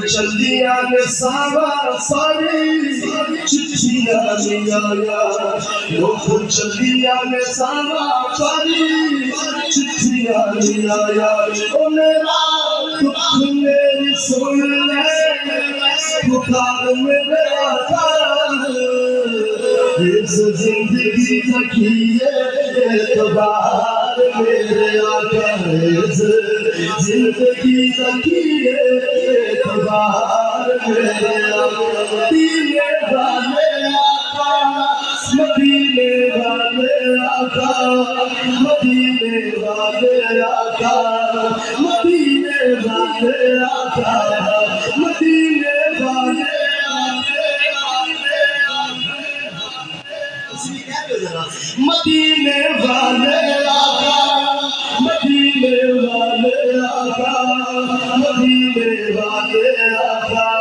چلیا میں سارا ساری چٹھیاں میں آیا چلیا میں سارا ساری چٹھیاں میں آیا میرا دکھ میری سن لے پکار میرے آقا اس زندگی تکیے اعتبار میرے آقا اس زندگی تکیے اعتبار میرے آقا مدینے والے آقا مدینے والے آقا مدینے والے آقا مدینے والے آقا مدینے والے مدینے والے آقا مدینے والے آقا مدینے والے آقا